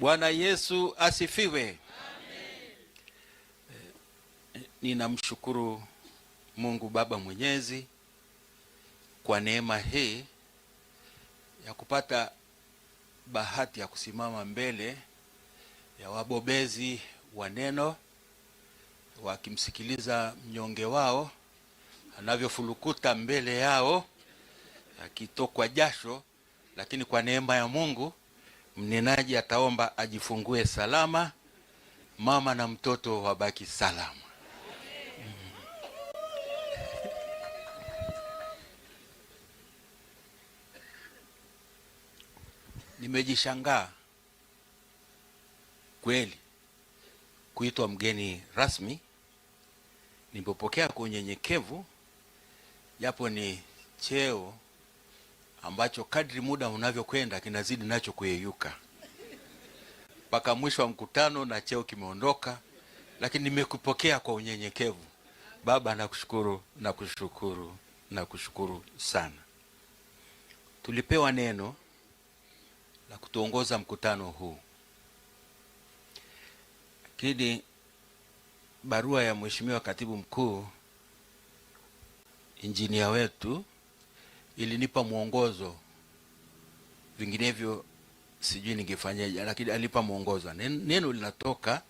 Bwana Yesu asifiwe. Ninamshukuru Mungu Baba Mwenyezi kwa neema hii ya kupata bahati ya kusimama mbele ya wabobezi wa neno, wakimsikiliza mnyonge wao anavyofulukuta mbele yao akitokwa jasho, lakini kwa neema ya Mungu mnenaji ataomba ajifungue salama, mama na mtoto wabaki salama. Nimejishangaa kweli kuitwa mgeni rasmi. Nilipopokea kwa unyenyekevu, japo ni cheo ambacho kadri muda unavyokwenda kinazidi nacho kuyeyuka mpaka mwisho wa mkutano na cheo kimeondoka, lakini nimekupokea kwa unyenyekevu. Baba, nakushukuru sana. Tulipewa neno la kutuongoza mkutano huu, lakini barua ya Mheshimiwa Katibu Mkuu, injinia wetu, ilinipa mwongozo, vinginevyo sijui ningefanyaje, lakini alipa mwongozo. Neno linatoka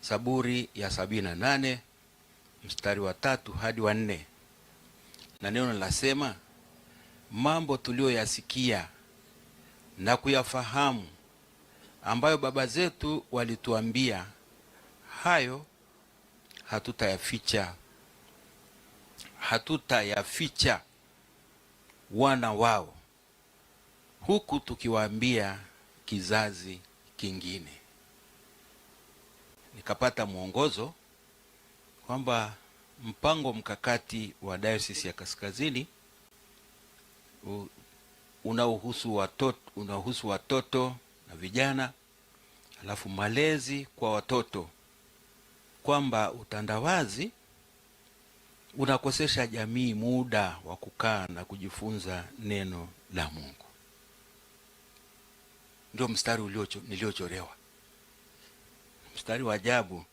Zaburi ya 78 mstari wa 3 hadi wa 4, na neno linasema, mambo tulioyasikia na kuyafahamu ambayo baba zetu walituambia, hayo hatutayaficha wana wao, huku tukiwaambia kizazi kingine. Nikapata mwongozo kwamba mpango mkakati wa Dayosisi ya Kaskazini unahusu watoto na vijana, alafu malezi kwa watoto, kwamba utandawazi unakosesha jamii muda wa kukaa na kujifunza neno la Mungu. Ndio mstari niliochorewa, mstari wa ajabu.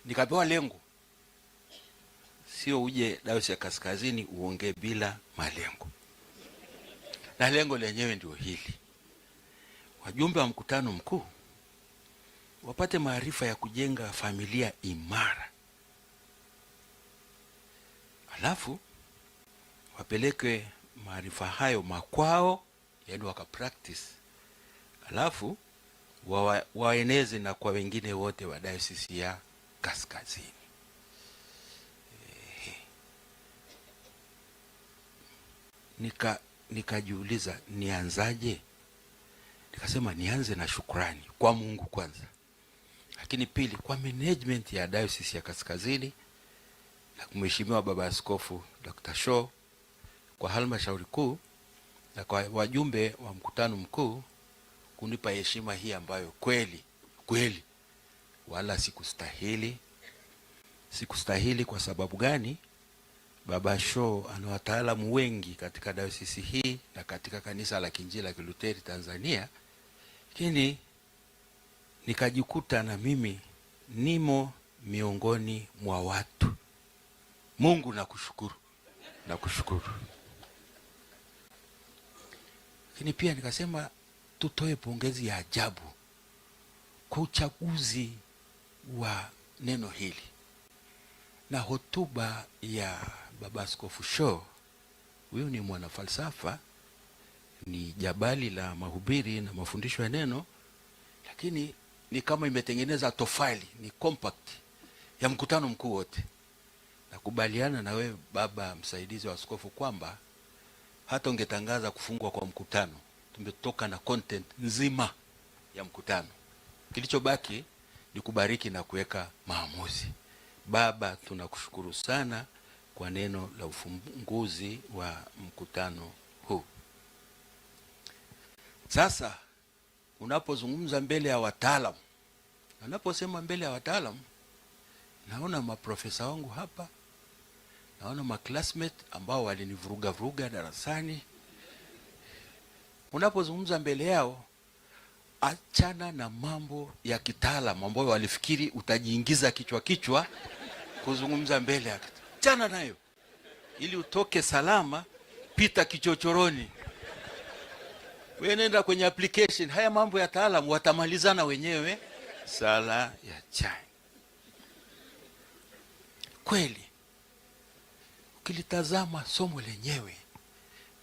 Nikapewa lengo, sio uje Dayosisi ya Kaskazini uongee bila malengo, na lengo lenyewe ndio hili: wajumbe wa mkutano mkuu wapate maarifa ya kujenga familia imara, alafu wapeleke maarifa hayo makwao, yaani wakapractice, alafu waeneze na kwa wengine wote wa Dayosisi ya Kaskazini. Nikajiuliza nianzaje? Nikasema nianze na shukrani kwa Mungu kwanza, lakini pili kwa management ya Dayosisi ya Kaskazini na Mheshimiwa Baba Askofu Dr. Shaw, kwa halmashauri kuu na kwa wajumbe wa mkutano mkuu kunipa heshima hii ambayo kweli wala sikustahili. Kwa sababu gani? Baba Shaw ana wataalamu wengi katika dayosisi hii na katika kanisa la Kiinjili la Kiluteri Tanzania, lakini nikajikuta na mimi nimo miongoni mwa watu. Mungu nakushukuru. Lakini pia nikasema tutoe pongezi ya ajabu kwa uchaguzi wa neno hili na hotuba ya Baba Askofu Shaw. Huyu ni mwanafalsafa, ni jabali la mahubiri na mafundisho ya neno, lakini ni kama imetengeneza tofali, ni compact ya mkutano mkuu wote. Nakubaliana na wewe baba msaidizi wa askofu kwamba hata ungetangaza kufungwa kwa mkutano, tumetoka na content nzima ya mkutano. Kilichobaki ni kubariki na kuweka maamuzi. Baba, tunakushukuru sana kwa neno la ufunguzi wa mkutano huu. Sasa unapozungumza mbele ya wataalamu, anaposema mbele ya wataalamu, naona maprofesa wangu hapa, naona maclassmate ambao walinivuruga darasani. Unapozungumza mbele yao achana na mambo ya kitaalamu ambayo walifikiri utajiingiza kichwa kuzungumza mbele yake. Achana nayo ili utoke salama, pita kichochoroni. Wewe nenda kwenye application. Haya mambo ya taalamu watamalizana wenyewe sala ya chai. Kweli ukilitazama somo lenyewe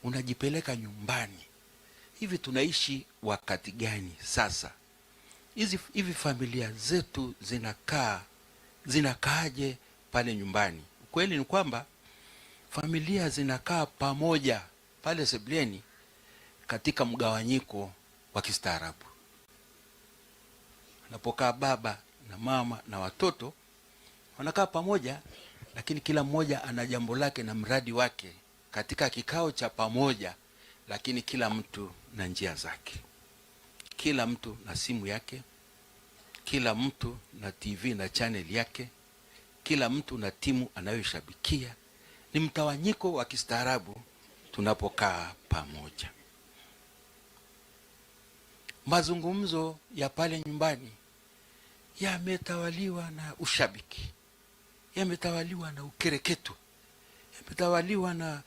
unajipeleka nyumbani. Hivi tunaishi wakati gani sasa? Hivi familia zetu zinakaaje pale nyumbani? Kweli ni kwamba familia zinakaa pamoja pale sebuleni katika mgawanyiko wa kistaarabu. Wanapokaa baba na mama na watoto wanakaa pamoja, lakini kila mmoja ana jambo lake na mradi wake katika kikao cha pamoja, lakini kila mtu na njia zake, kila mtu na simu yake, kila mtu na TV na channel yake, kila mtu na timu anayoshabikia. Ni mtawanyiko wa kistaarabu tunapokaa pamoja. Mazungumzo ya pale nyumbani yametawaliwa na ushabiki, yametawaliwa na ukereketo, yametawaliwa na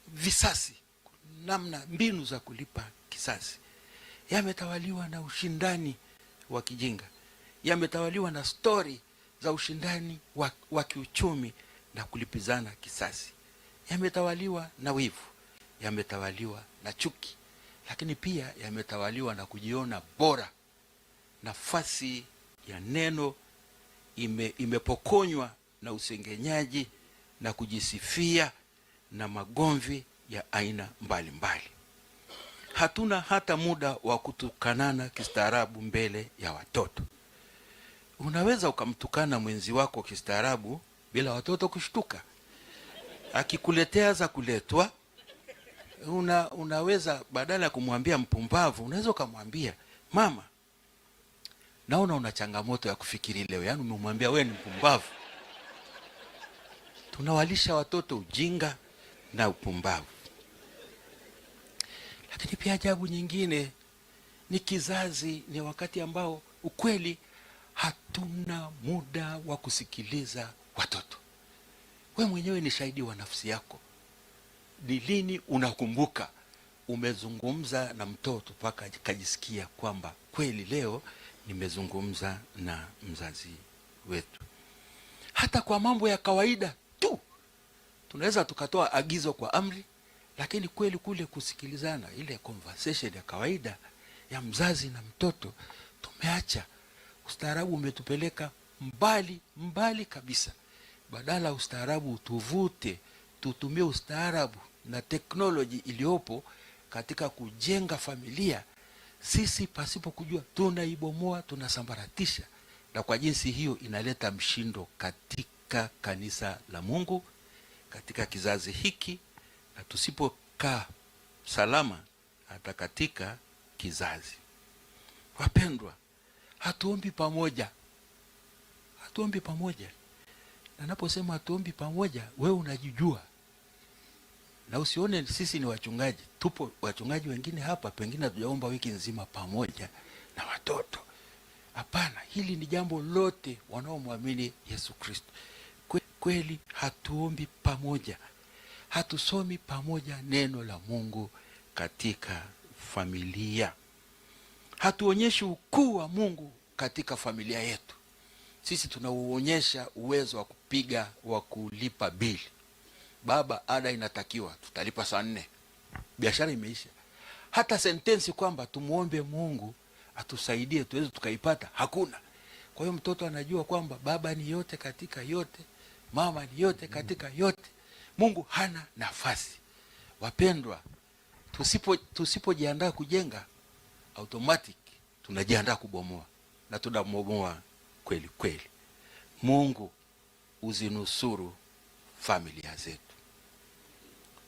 visasi, namna mbinu za kulipa kisasi, yametawaliwa na ushindani wa kijinga, yametawaliwa na stori za ushindani wa kiuchumi na kulipizana kisasi, yametawaliwa na wivu, yametawaliwa na chuki, lakini pia yametawaliwa na kujiona bora. Nafasi ya neno imepokonywa na usengenyaji na kujisifia na magomvi ya aina mbalimbali. Hatuna hata muda wa kutukanana kistaarabu mbele ya watoto. Unaweza ukamtukana mwenzi wako kistaarabu bila watoto kushtuka. Akikuletea za kuletwa, unaweza badala ya kumwambia mpumbavu, unaweza ukamwambia, mama, naona una changamoto ya kufikiri leo. Yaani umemwambia wewe ni mpumbavu. Tunawalisha watoto ujinga na upumbavu. Lakini pia ajabu nyingine ni kizazi, ni wakati ambao ukweli hatuna muda wa kusikiliza watoto. We mwenyewe ni shahidi wa nafsi yako. Ni lini unakumbuka umezungumza na mtoto mpaka kajisikia kwamba kweli leo nimezungumza na mzazi wetu? Hata kwa mambo ya kawaida tu tunaweza tukatoa agizo kwa amri, lakini kweli kule kusikilizana, ile conversation ya kawaida ya mzazi na mtoto tumeacha. Ustaarabu umetupeleka mbali kabisa. Badala ustaarabu utuvute, tutumie ustaarabu na teknoloji iliyopo katika kujenga familia, sisi pasipo kujua tunaibomoa, tunasambaratisha, na kwa jinsi hiyo inaleta mshindo katika kanisa la Mungu, katika kizazi hiki, na tusipokaa salama hata katika kizazi. Wapendwa, hatuombi pamoja. Hatuombi pamoja. Na naposema hatuombi pamoja, wewe unajijua. Na usione sisi ni wachungaji. Tupo wachungaji wengine hapa, pengine hatujaomba wiki nzima pamoja na watoto. Hapana, hili ni jambo lote wanaomwamini Yesu Kristo. Kweli hatuombi pamoja. Hatusomi pamoja neno la Mungu katika familia. Hatuonyeshi ukuu wa Mungu katika familia yetu. Sisi tunauonyesha uwezo wa kulipa bili. Baba, ada inatakiwa, tutalipa saa 4. Biashara imeisha. Hata sentensi kwamba tumuombe Mungu atusaidie tuweze tukaipata hakuna. Kwa hiyo mtoto anajua kwamba baba ni yote katika yote, mama ni yote katika yote. Mungu hana nafasi. Wapendwa, tusipojiandaa kujenga, automatic tunajiandaa kubomoa, na tunabomoa kweli kweli. Mungu uzinusuru familia zetu.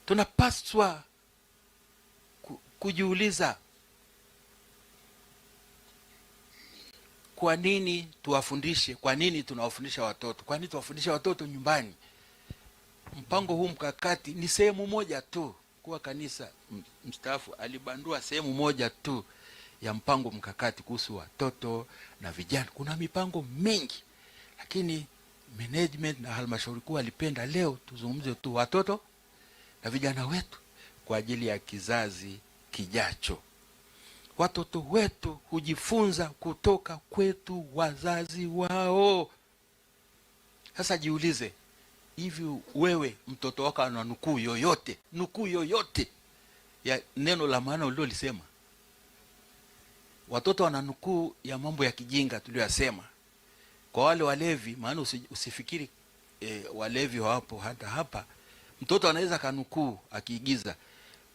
Tunapaswa kujiuliza, kwa nini tuwafundishe? Kwa nini tunawafundisha watoto? Kwa nini tuwafundisha watoto nyumbani? Mpango huu mkakati ni sehemu moja tu. Kwa kanisa mstaafu alibandua sehemu moja tu ya mpango mkakati kuhusu watoto na vijana. Kuna mipango mingi, lakini management na halmashauri kuu alipenda leo tuzungumze tu watoto na vijana wetu kwa ajili ya kizazi kijacho. Watoto wetu hujifunza kutoka kwetu wazazi wao. Sasa jiulize, hivi wewe mtoto wako ana nukuu yoyote ya neno la maana ulilolisema? Watoto wana nukuu ya mambo ya kijinga tuliyosema. Kwa wale walevi, maana usifikiri walevi wapo hata hapa. Mtoto anaweza kanukuu akiigiza,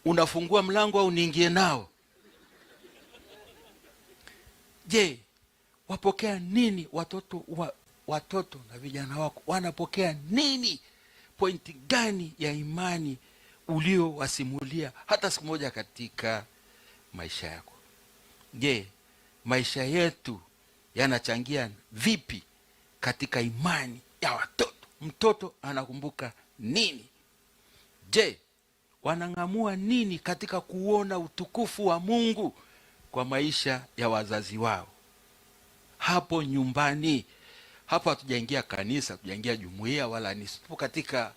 unafungua mlango au niingie nao. Je, wapokea nini watoto na vijana wako? Wanapokea nini? Pointi gani ya imani uliowasimulia hata siku moja katika maisha yako? Je, maisha yetu yanachangia vipi katika imani ya watoto? Mtoto anakumbuka nini? Je, wanang'amua nini katika kuona utukufu wa Mungu kwa maisha ya wazazi wao hapo nyumbani? Hapo hatujaingia kanisa, hatujaingia jumuiya, wala ni katika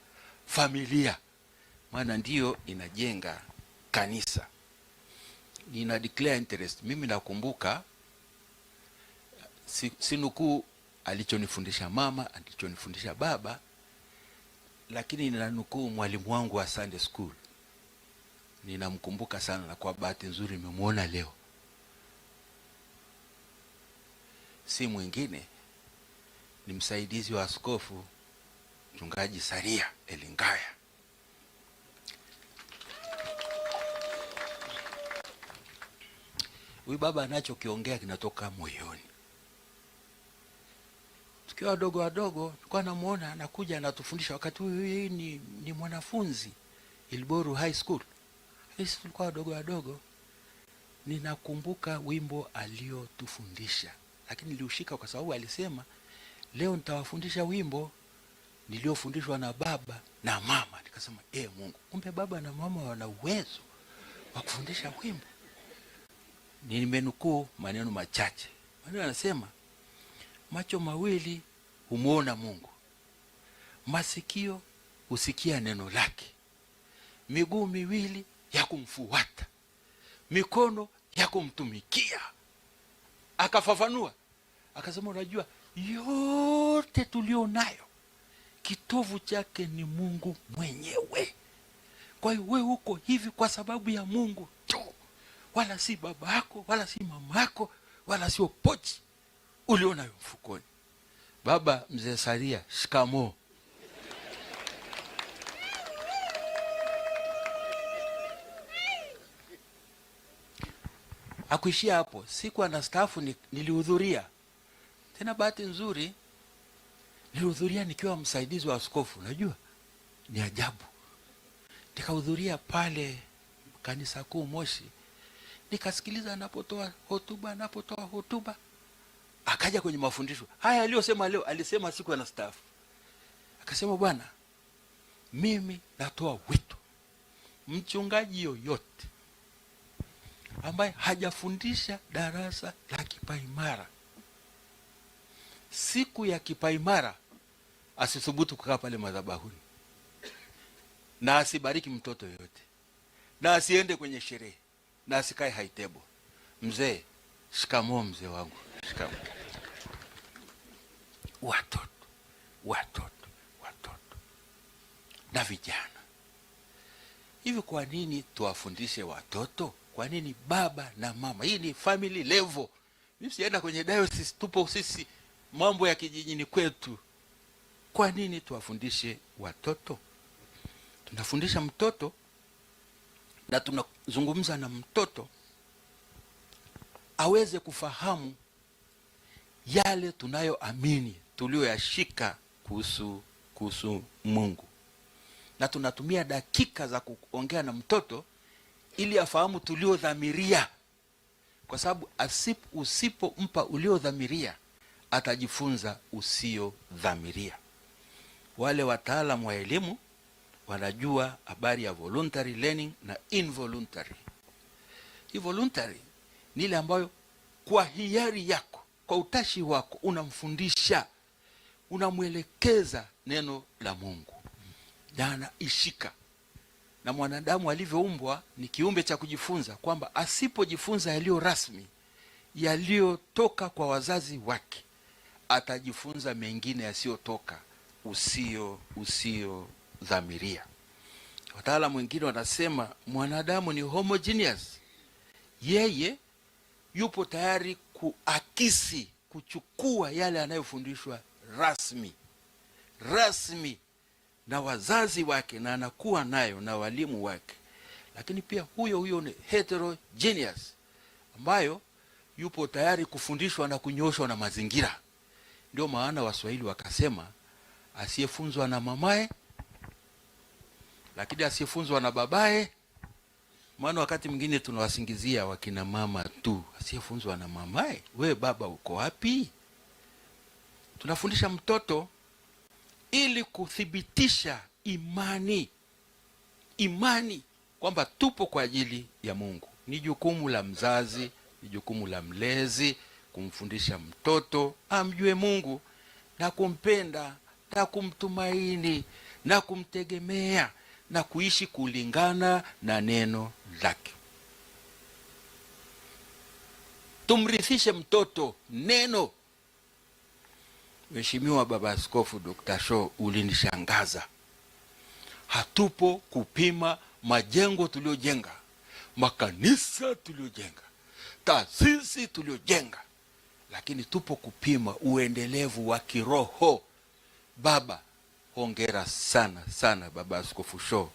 familia, maana ndiyo inajenga kanisa. Nina declare interest. Mimi nakumbuka sinukuu alichonifundisha mama, alichonifundisha baba, lakini ninanukuu mwalimu wangu wa Sunday school. Ninamkumbuka sana, na kwa bahati nzuri nimemuona leo. Si mwingine, ni msaidizi wa askofu Mchungaji Saria Elingaya. Huyu baba anachokiongea kinatoka moyoni. Tukiwa wadogo tulikuwa namuona anakuja anatufundisha. Wakati huyu ni mwanafunzi Ilboru High School. Sisi tulikuwa wadogo. Ninakumbuka wimbo aliotufundisha, lakini niliushika kwa sababu alisema leo nitawafundisha wimbo niliofundishwa na baba na mama. Nikasema Mungu, kumbe baba na mama wana uwezo wa kufundisha wimbo. Nimenukuu maneno machache. Maneno anasema, macho mawili humuona Mungu, masikio husikia neno lake, miguu miwili ya kumfuata, mikono ya kumtumikia. Akafafanua akasema, unajua yote tulio nayo kitovu chake ni Mungu mwenyewe. Kwa hiyo wewe uko hivi kwa sababu ya Mungu tu, wala si baba yako, wala si mama yako, wala sio pochi ulionayo mfukoni. Baba mzee Saria, shikamo. Akuishia hapo. Siku anastaafu nilihudhuria tena. Bahati nzuri nilihudhuria nikiwa msaidizi wa askofu. Unajua ni ajabu, nikahudhuria pale kanisa kuu Moshi, nikasikiliza anapotoa hotuba. Akaja kwenye mafundisho haya aliyosema leo, alisema siku anastaafu. Akasema, bwana, mimi natoa wito, mchungaji yoyote ambaye hajafundisha darasa la kipaimara, siku ya kipaimara asithubutu kukaa pale madhabahuni, na asibariki mtoto yoyote, na asiende kwenye sherehe, na asikae high table. Mzee, shikamoo mzee wangu, shikamoo. Watoto na vijana. Hivi kwa nini tuwafundishe watoto? Kwa nini baba na mama? Hii ni family level. Mimi sienda kwenye diocese, tupo sisi mambo ya kijijini kwetu. Kwa nini tuwafundishe watoto? Tunafundisha mtoto na tunazungumza na mtoto aweze kufahamu yale tunayoamini, tulioyashika kuhusu Mungu. Na tunatumia dakika za kuongea na mtoto ili afahamu tuliodhamiria, kwa sababu usipompa uliodhamiria atajifunza usiodhamiria. Wale wataalamu wa elimu wanajua habari ya voluntary learning na involuntary. Voluntary ni ile ambayo kwa hiari yako, kwa utashi wako unamfundisha, unamwelekeza neno la Mungu na anaishika. Na mwanadamu alivyoumbwa ni kiumbe cha kujifunza, kwamba asipojifunza yaliyo rasmi, yaliyotoka kwa wazazi wake, atajifunza mengine yasiyotoka, usio dhamiria. Wataalamu wengine wanasema mwanadamu ni homogeneous. Yeye yupo tayari kuakisi, kuchukua yale anayofundishwa rasmi na wazazi wake, na anakuwa nayo na walimu wake. Lakini pia huyo ni heterogeneous, ambayo yupo tayari kufundishwa na kunyoshwa na mazingira. Ndio maana Waswahili wakasema asiyefunzwa na mamae, lakini asiyefunzwa na babae. Maana wakati mwingine tunawasingizia wakina mama tu, asiyefunzwa na mamae, we baba uko wapi? Tunafundisha mtoto ili kuthibitisha imani kwamba tupo kwa ajili ya Mungu. Ni jukumu la mzazi, ni jukumu la mlezi kumfundisha mtoto amjue Mungu na kumpenda na kumtumaini na kumtegemea na kuishi kulingana na neno lake. Tumrithishe mtoto neno. Mheshimiwa Baba Askofu Dr. Shaw, ulinishangaza. Hatupo kupima majengo tuliojenga, makanisa tuliojenga, taasisi tuliojenga, lakini tupo kupima uendelevu wa kiroho. Baba, hongera sana Baba Askofu Shaw,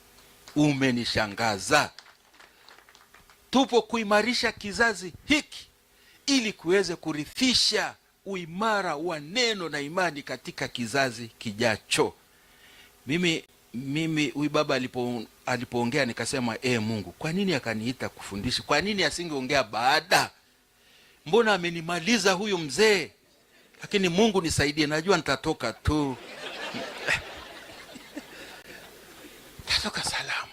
umenishangaza. Tupo kuimarisha kizazi hiki ili kuweze kurithisha uimara wa neno na imani katika kizazi kijacho. Mimi huyu baba alipoongea nikasema, Mungu, kwa nini akaniita kufundisha? Kwa nini asingeongea baada? Mbona amenimaliza huyu mzee? Lakini Mungu nisaidie, najua nitatoka tu. Tatoka salama.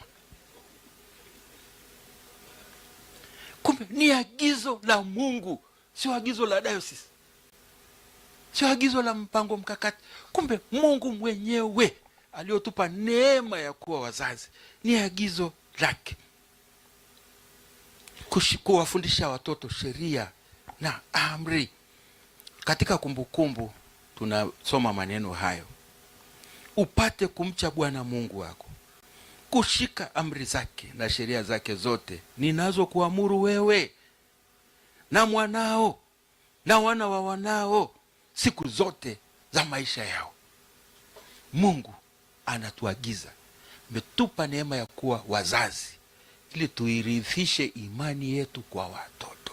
Kumbe ni agizo la Mungu, sio agizo la diocese, sio agizo la mpango mkakati. Kumbe Mungu mwenyewe aliyotupa neema ya kuwa wazazi, ni agizo lake kuwafundisha watoto sheria na amri. Katika Kumbukumbu tunasoma maneno hayo: upate kumcha Bwana Mungu wako, kushika amri zake na sheria zake zote ninazokuamuru wewe na mwanao na wana wa wanao siku zote za maisha yao. Mungu anatuagiza, ametupa neema ya kuwa wazazi ili tuirithishe imani yetu kwa watoto,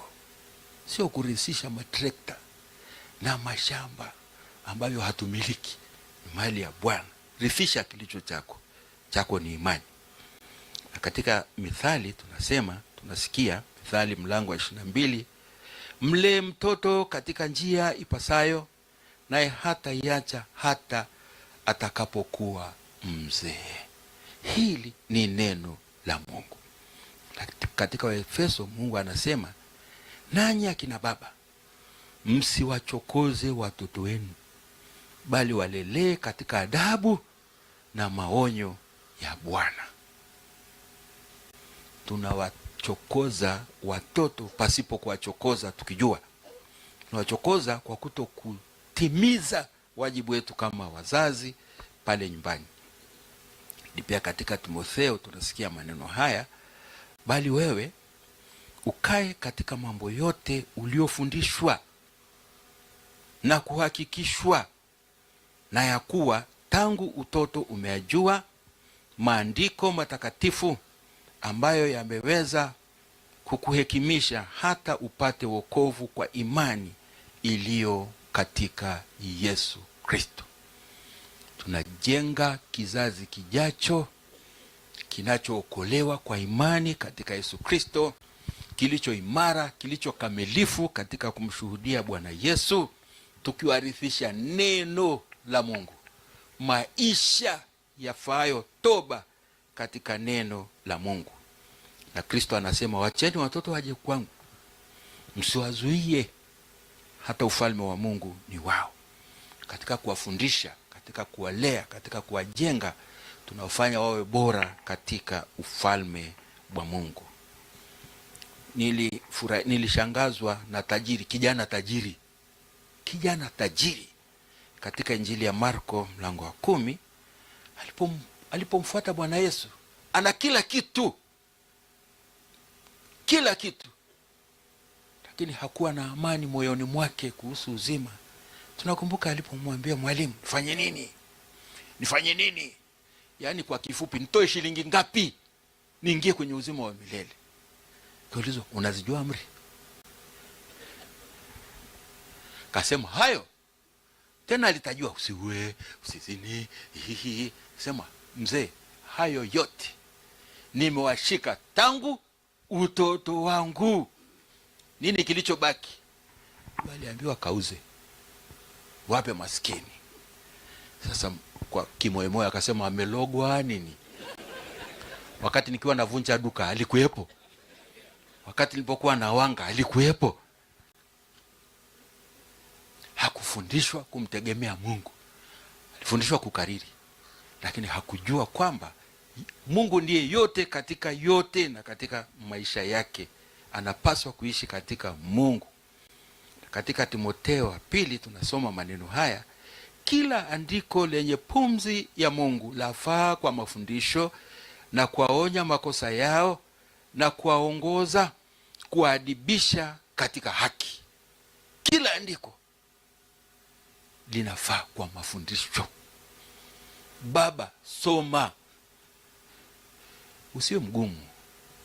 sio kurithisha matrekta na mashamba ambayo hatumiliki. Ni mali ya Bwana. Rithisha kilicho chako ni imani. Na katika Mithali tunasikia Mithali mlango wa 22, mlee mtoto katika njia ipasayo, naye hata iacha hata atakapokuwa mzee. Hili ni neno la Mungu. Katika Waefeso Mungu anasema, nanyi akina baba msiwachokoze watoto wenu, bali walelee katika adabu na maonyo ya Bwana. Tunawachokoza watoto pasipo kuwachokoza tukijua. Tunawachokoza kwa kutimiza wajibu wetu kama wazazi pale nyumbani. Ni pia katika Timotheo tunasikia maneno haya, bali wewe ukae katika mambo yote uliofundishwa na kuhakikishwa, na ya kuwa tangu utoto umeyajua maandiko matakatifu ambayo yameweza kukuhekimisha hata upate wokovu kwa imani iliyo katika Yesu Kristo. Tunajenga kizazi kijacho kinachookolewa kwa imani katika Yesu Kristo, kilicho imara, kilicho kamilifu katika kumshuhudia Bwana Yesu, tukiwarithisha neno la Mungu, maisha yafaayo toba katika neno la Mungu. Na Kristo anasema, wacheni watoto waje kwangu, msiwazuie, hata ufalme wa Mungu ni wao. Katika kuwafundisha, katika kuwalea, katika kuwajenga, tunawafanya wawe bora katika ufalme wa Mungu. Nilishangazwa na kijana tajiri katika Injili ya Marko mlango wa 10, alipomfuata Bwana Yesu. Ana kila kitu, lakini hakuwa na amani moyoni mwake kuhusu uzima. Tunakumbuka alipomwambia, mwalimu, nifanye nini? Yaani kwa kifupi, nitoe shilingi ngapi niingie kwenye uzima wa milele? Kaulizwa, unazijua amri? Kasema hayo. Tena alitajua, usiue, usizini, sema, mzee, hayo yote nimewashika tangu utoto wangu. Nini kilichobaki? Aliambiwa kauze, wape maskini. Sasa kwa kimoyomoyo akasema, amelogwa nini? Wakati nikiwa navunja duka alikuwepo, wakati nilipokuwa na wanga alikuwepo. Hakufundishwa kumtegemea Mungu, alifundishwa kukariri, lakini hakujua kwamba Mungu ndiye yote katika yote, na katika maisha yake anapaswa kuishi katika Mungu. Katika Timotheo wa 2 tunasoma maneno haya: kila andiko lenye pumzi ya Mungu lafaa kwa mafundisho na kuwaonya makosa yao na kuwaongoza, kuwaadibisha katika haki. Kila andiko linafaa kwa mafundisho. Baba, soma, usiwe mgumu.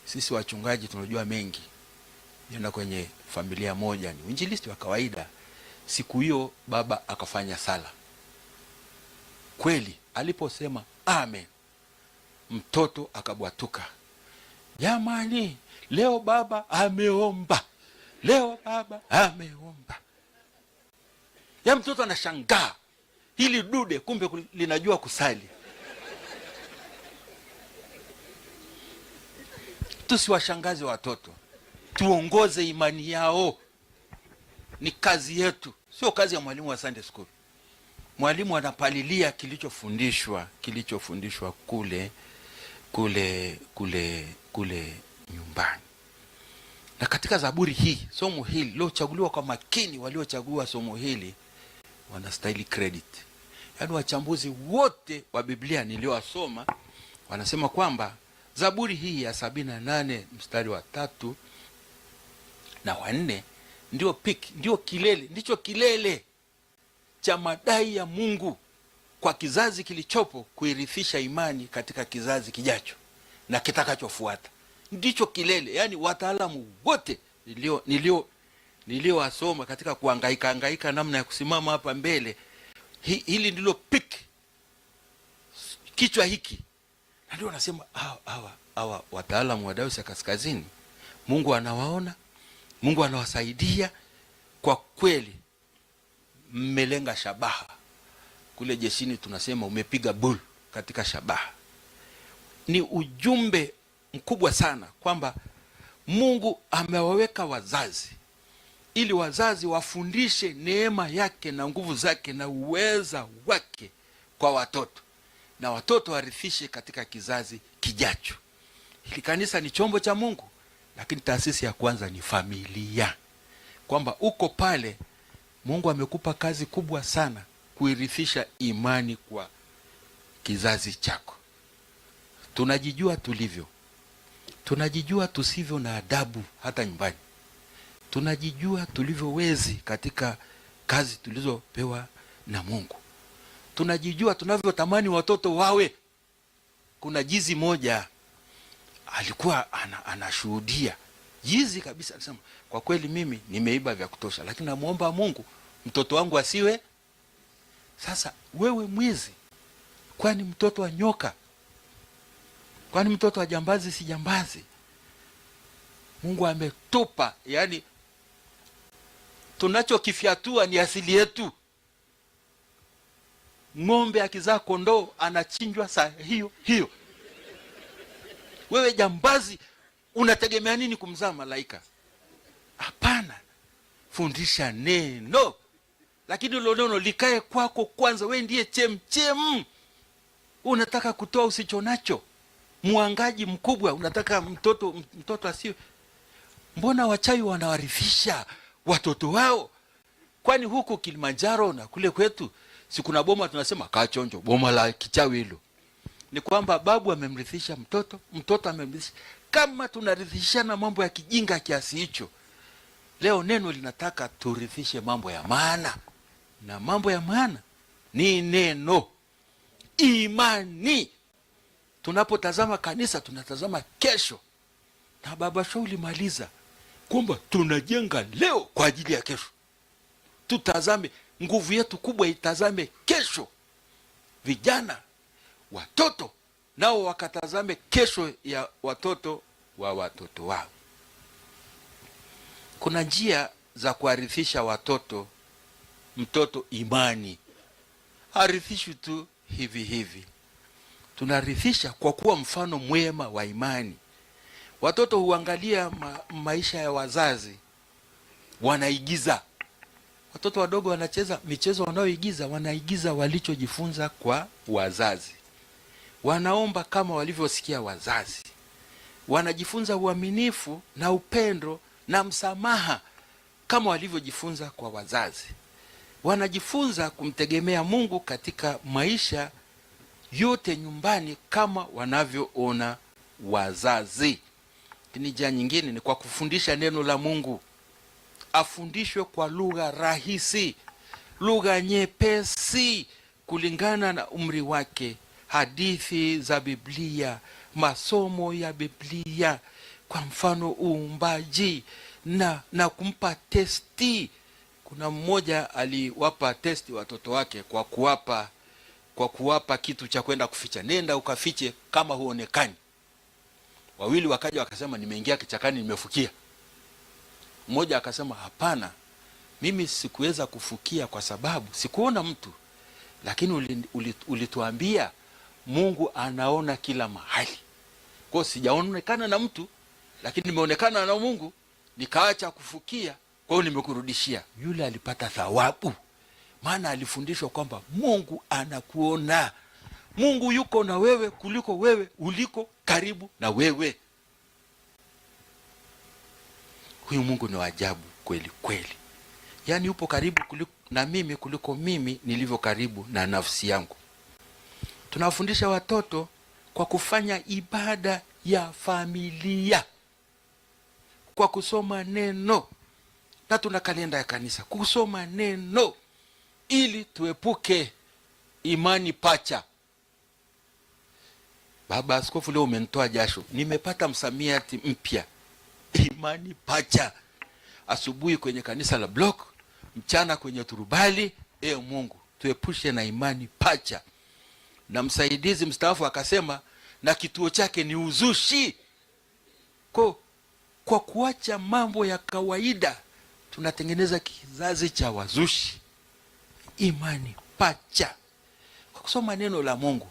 Sisi wachungaji tunajua mengi. Niona kwenye familia moja, ni uinjilisti wa kawaida. Siku hiyo baba akafanya sala. Kweli aliposema amen, mtoto akabwatuka. Jamani, leo baba ameomba. Ya mtoto anashangaa, hili dude kumbe linajua kusali. Tusiwashangaze watoto, tuongoze imani yao. Ni kazi yetu, sio kazi ya mwalimu wa Sunday school. Mwalimu anapalilia kilichofundishwa kule nyumbani. Na katika Zaburi hii, somo hili liliochaguliwa kwa makini, waliochagua somo hili wanastahili credit. Yaani wachambuzi wote wa Biblia niliowasoma wanasema kwamba Zaburi hii ya 78 mstari wa 3 na wa 4 ndicho kilele cha madai ya Mungu kwa kizazi kilichopo kuirithisha imani katika kizazi kijacho na kitakachofuata. Ndicho kilele. Yaani wataalamu wote niliowasoma katika kuhangaika namna ya kusimama hapa mbele, hili ndilo kichwa hiki. Na ndio wanasema hawa wataalamu wa Dayosisi ya Kaskazini, Mungu anawaona, Mungu anawasaidia. Kwa kweli mmelenga shabaha. Kule jeshini tunasema umepiga bull katika shabaha. Ni ujumbe mkubwa sana kwamba Mungu amewaweka wazazi ili wazazi wafundishe neema yake na nguvu zake na uweza wake kwa watoto, na watoto warithishe katika kizazi kijacho. Hili kanisa ni chombo cha Mungu, lakini taasisi ya kwanza ni familia. Kwamba uko pale, Mungu amekupa kazi kubwa sana kuirithisha imani kwa kizazi chako. Tunajijua tulivyo, tunajijua tusivyo na adabu hata nyumbani, tunajijua tulivyowezi katika kazi tulizopewa na Mungu, tunajijua tunavyotamani watoto wawe. Kuna jizi moja alikuwa anashuhudia, jizi kabisa, anasema kwa kweli mimi nimeiba vya kutosha, lakini namuomba Mungu mtoto wangu asiwe. Sasa wewe mwizi, kwani mtoto wa nyoka? Kwani mtoto wa jambazi si jambazi? Mungu ametupa, yani tunachokifyatua ni asili yetu. Ng'ombe akizaa kondoo anachinjwa saa hiyo hiyo. Wewe jambazi unategemea nini kumzaa malaika? Hapana, fundisha neno, lakini hilo neno likae kwako kwanza. Wewe ndiye chemchem. Unataka kutoa usichonacho, mwangaji mkubwa, unataka mtoto asiwe. Mbona wachawi wanawarithisha watoto wao? Kwani huku Kilimanjaro na kule kwetu si kuna boma tunasema Kachonjo, boma la kichawi hilo? Ni kwamba babu amemrithisha mtoto, mtoto amemrithisha. Kama tunarithishana mambo ya kijinga kiasi hicho, leo neno linataka turithishe mambo ya maana, na mambo ya maana ni neno, imani. Tunapotazama kanisa tunatazama kesho, na Baba Shauli maliza kwamba tunajenga leo kwa ajili ya kesho. Tutazame nguvu yetu kubwa, itazame kesho. Vijana, watoto nao wakatazame kesho ya watoto wa watoto wao. Kuna njia za kuarithisha mtoto imani. Harithishwi tu hivi hivi, tunarithisha kwa kuwa mfano mwema wa imani. Watoto huangalia maisha ya wazazi, wanaigiza. Watoto wadogo wanacheza michezo, wanaoigiza wanaigiza walichojifunza kwa wazazi. Wanaomba kama walivyosikia wazazi. Wanajifunza uaminifu na upendo na msamaha kama walivyojifunza kwa wazazi. Wanajifunza kumtegemea Mungu katika maisha yote nyumbani kama wanavyoona wazazi. Njia nyingine ni kwa kufundisha neno la Mungu. Afundishwe kwa lugha rahisi, lugha nyepesi kulingana na umri wake. Hadithi za Biblia, masomo ya Biblia, kwa mfano uumbaji, na kumpa testi. Kuna mmoja aliwapa testi watoto wake kwa kuwapa kitu cha kwenda kuficha. Nenda ukafiche kama huonekani. Wawili wakaja wakasema, nimeingia kichakani nimefukia. Mmoja akasema, hapana, mimi sikuweza kufukia kwa sababu sikuona mtu, lakini ulituambia Mungu anaona kila mahali. Kwa hiyo sijaonekana na mtu, lakini nimeonekana na Mungu, nikaacha kufukia, kwa hiyo nimekurudishia. Yule alipata thawabu, maana alifundishwa kwamba Mungu anakuona. Mungu yuko na wewe kuliko wewe uliko karibu na wewe. Huyu Mungu ni wa ajabu kweli kweli. Yaani upo karibu na mimi kuliko mimi nilivyo karibu na nafsi yangu. Tunawafundisha watoto kwa kufanya ibada ya familia, kwa kusoma neno, na tuna kalenda ya kanisa kusoma neno ili tuepuke imani pacha. Baba Askofu, leo umenitoa jasho, nimepata msamiati mpya, imani pacha. Asubuhi kwenye kanisa la block, mchana kwenye turubali. Mungu tuepushe na imani pacha. Na msaidizi mstaafu akasema na kituo chake ni uzushi. Kwa kuacha mambo ya kawaida tunatengeneza kizazi cha wazushi. Imani pacha kwa kusoma neno la Mungu.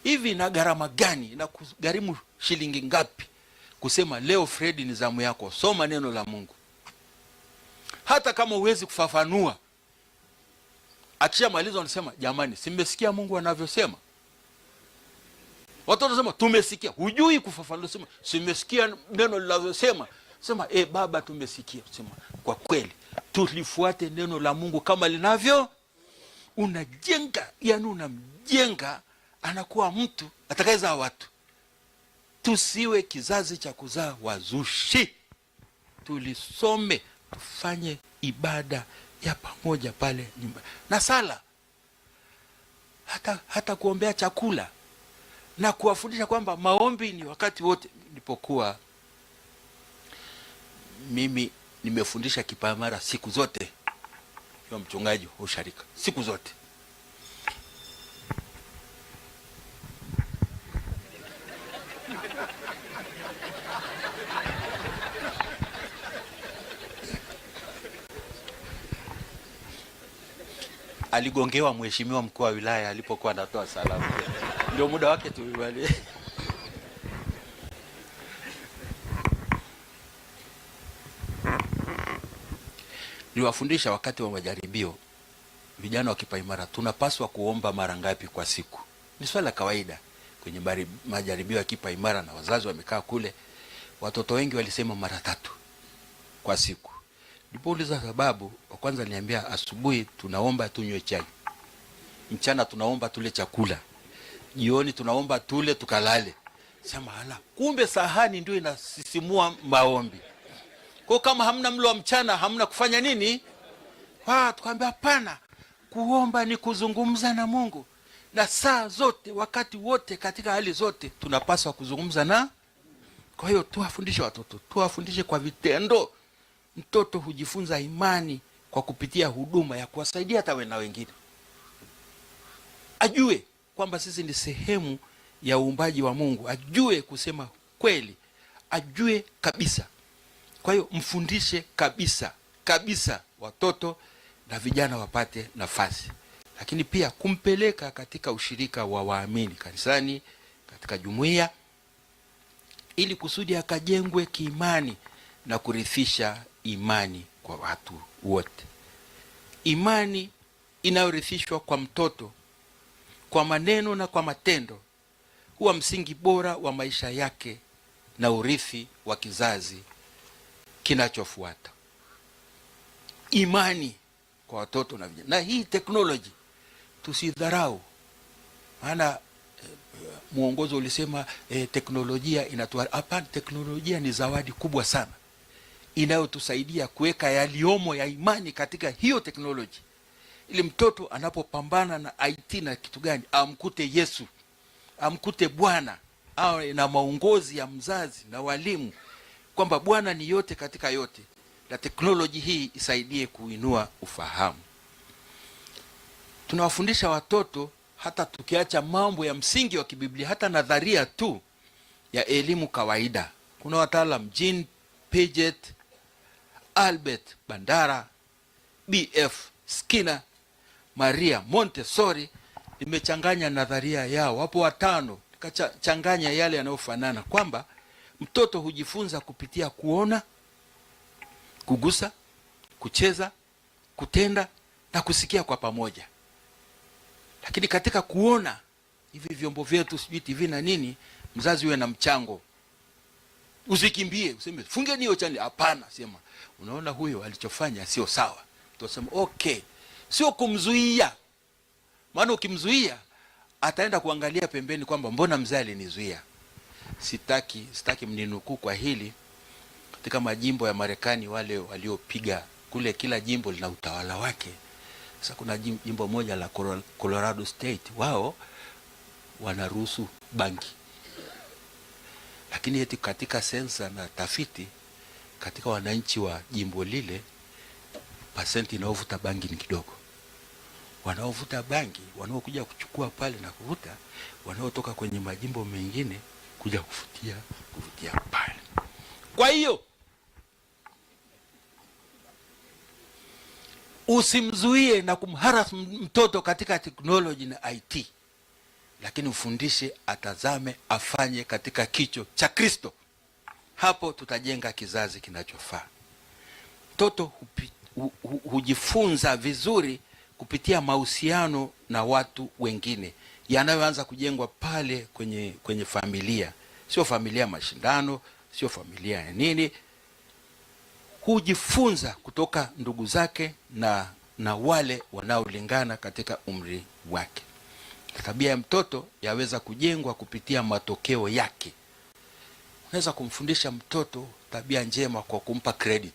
Hivi na gharama gani? Na kugharimu shilingi ngapi kusema leo Fredi ni zamu yako, soma neno la Mungu? Hata kama huwezi kufafanua, akishamaliza wanasema, jamani, simesikia Mungu anavyosema. Watu wanasema tumesikia, hujui kufafanua, sema simesikia neno linavyosema. Sema baba, tumesikia. Sema kwa kweli tulifuate neno la Mungu kama linavyo. Unajenga, yani unamjenga, anakuwa mtu atakayezaa watu. Tusiwe kizazi cha kuzaa wazushi. Tulisome, tufanye ibada ya pamoja pale nyumba, na sala, hata kuombea chakula, na kuwafundisha kwamba maombi ni wakati wote. Nilipokuwa mimi nimefundisha Kipamara siku zote, kwa mchungaji wa usharika siku zote. Aligongewa mheshimiwa mkuu wa wilaya alipokuwa anatoa salamu. Ndio muda wake tuwali. Tuliwafundisha wakati wa majaribio, vijana wa kipaimara, tunapaswa kuomba mara ngapi kwa siku? Ni swala la kawaida kwenye majaribio ya kipaimara, na wazazi wamekaa kule. Watoto wengi walisema mara 3 kwa siku. Nilipouliza sababu, wa kwanza niambia, asubuhi tunaomba tunywe chai, mchana tunaomba tule chakula, jioni tunaomba tule tukalale. Sema hala, kumbe sahani ndio inasisimua maombi. Kwa kama hamna mlo wa mchana, hamna kufanya nini? Tukamwambia hapana, kuomba ni kuzungumza na Mungu, na saa zote, wakati wote, katika hali zote tunapaswa kuzungumza na. Kwa hiyo tuwafundishe watoto, tuwafundishe kwa vitendo. Mtoto hujifunza imani kwa kupitia huduma ya kuwasaidia hata na wengine. Ajue kwamba sisi ni sehemu ya uumbaji wa Mungu, ajue kusema kweli, ajue kabisa. Kwa hiyo mfundishe kabisa watoto na vijana wapate nafasi, lakini pia kumpeleka katika ushirika wa waamini kanisani, katika jumuiya, ili kusudi akajengwe kiimani na kurithisha imani kwa watu wote. Imani inayorithishwa kwa mtoto kwa maneno na kwa matendo huwa msingi bora wa maisha yake na urithi wa kizazi kinachofuata. Imani kwa watoto na vijana. Na hii teknoloji tusidharau. Maana muongozo ulisema teknolojia inatuwa. Hapana, teknolojia ni zawadi kubwa sana inayotusaidia kuweka yaliomo ya imani katika hiyo teknoloji, ili mtoto anapopambana na IT na kitu gani, amkute Yesu, amkute Bwana, awe na maongozi ya mzazi na walimu kwamba Bwana ni yote katika yote, na teknoloji hii isaidie kuinua ufahamu. Tunawafundisha watoto hata tukiacha mambo ya msingi wa kibiblia, hata nadharia tu ya elimu kawaida. Kuna wataalamu Jean Piaget, Albert Bandara, B.F. Skinner, Maria Montessori. Nimechanganya nadharia yao, wapo 5, nikachanganya yale yanayofanana, kwamba mtoto hujifunza kupitia kuona, kugusa, kucheza, kutenda na kusikia kwa pamoja. Lakini katika kuona, hivi vyombo vyetu sijui TV na nini, mzazi uwe na mchango. Usikimbie useme fungeni hiyo chani, hapana, sema unaona huyo alichofanya sio sawa. Tutasema okay, sio kumzuia. Maana ukimzuia ataenda kuangalia pembeni kwamba mbona mzee alinizuia. Sitaki mninukuu kwa hili. Katika majimbo ya Marekani, wale waliopiga kule, kila jimbo lina utawala wake. Sasa kuna jimbo moja la Colorado State, wao wanaruhusu bangi. Lakini eti katika sensa na tafiti, katika wananchi wa jimbo lile, pasenti inaovuta bangi ni kidogo. Wanaovuta bangi, wanaokuja kuchukua pale na kuvuta, wanaotoka kwenye majimbo mengine kuja kuvutia pale. Kwa hiyo usimzuie na kumharas mtoto katika teknoloji na IT, lakini ufundishe atazame, afanye katika kicho cha Kristo. Hapo tutajenga kizazi kinachofaa. Mtoto hujifunza vizuri kupitia mahusiano na watu wengine yanayoanza kujengwa pale kwenye familia. Sio familia mashindano, sio familia ya nini. Hujifunza kutoka ndugu zake na wale wanaolingana katika umri wake. Tabia ya mtoto yaweza kujengwa kupitia matokeo yake. Unaweza kumfundisha mtoto tabia njema kwa kumpa credit.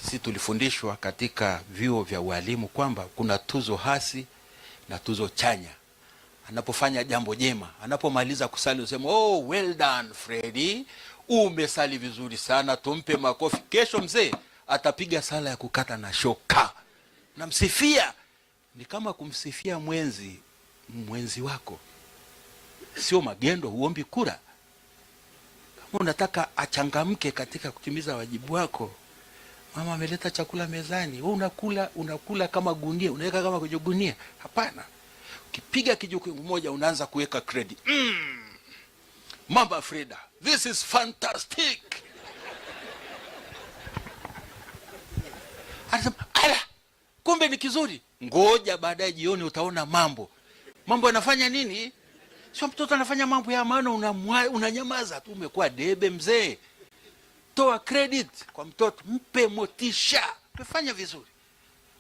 Sisi tulifundishwa katika vyuo vya ualimu kwamba kuna tuzo hasi na tuzo chanya. Anapofanya jambo jema, anapomaliza kusali useme, oh well done Freddy, umesali vizuri sana, tumpe makofi. Kesho mzee atapiga sala ya kukata na shoka, namsifia. Ni kama kumsifia mwenzi wako. Sio magendo, huombi kura. Kama unataka achangamke katika kutimiza wajibu wako, mama ameleta chakula mezani, wewe unakula kama gunia, unaweka kama kwenye gunia. Hapana. Ukipiga kijuku moja unaanza kuweka credit. Mama Freda, this is fantastic. Anasema ala, kumbe ni kizuri. Ngoja baadaye jioni utaona mambo yanafanya nini. Sio mtoto anafanya mambo ya maana unanyamaza tu, umekuwa debe mzee. Toa credit kwa mtoto, mpe motisha. Umefanya vizuri,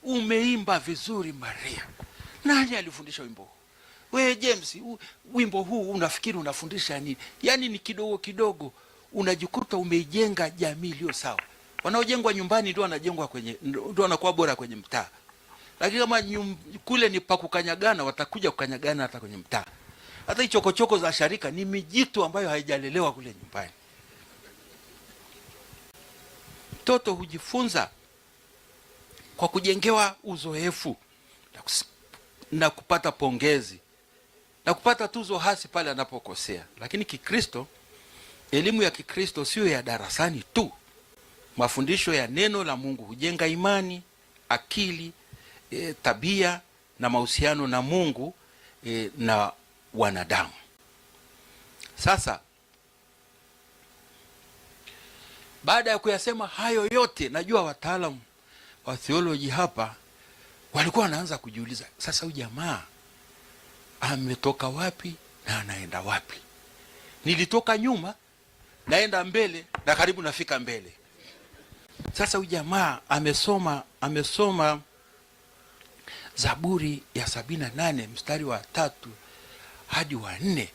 umeimba vizuri Maria. Nani alifundisha wimbo huu? Wewe James, wimbo huu unafikiri unafundisha nini? Yaani ni kidogo kidogo unajikuta umeijenga jamii iliyo sawa. Wanaojengwa nyumbani ndio wanajengwa ndio wanakuwa bora kwenye mtaa. Lakini kama kule ni pa kukanyagana, watakuja kukanyagana hata kwenye mtaa. Hata hicho chokochoko za sharika ni mijitu ambayo haijalelewa kule nyumbani. Mtoto hujifunza kwa kujengewa uzoefu na kupata pongezi na kupata tuzo hasi pale anapokosea. Lakini Kikristo, elimu ya Kikristo sio ya darasani tu. Mafundisho ya neno la Mungu hujenga imani, akili, tabia na mahusiano na Mungu na wanadamu. Sasa baada ya kuyasema hayo yote, najua wataalamu wa theology hapa walikuwa wanaanza kujiuliza, sasa huyu jamaa ametoka wapi na anaenda wapi? Nilitoka nyuma, naenda mbele na karibu nafika mbele. Sasa huyu jamaa amesoma Zaburi ya 78 mstari wa 3 hadi wa 4.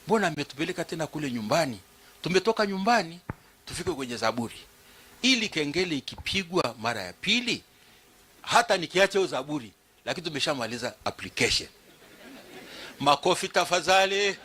Mbona ametupeleka tena kule nyumbani? Tumetoka nyumbani tufike kwenye Zaburi, ili kengele ikipigwa mara ya pili, hata nikiacha hiyo Zaburi, lakini tumeshamaliza application. Makofi tafadhali.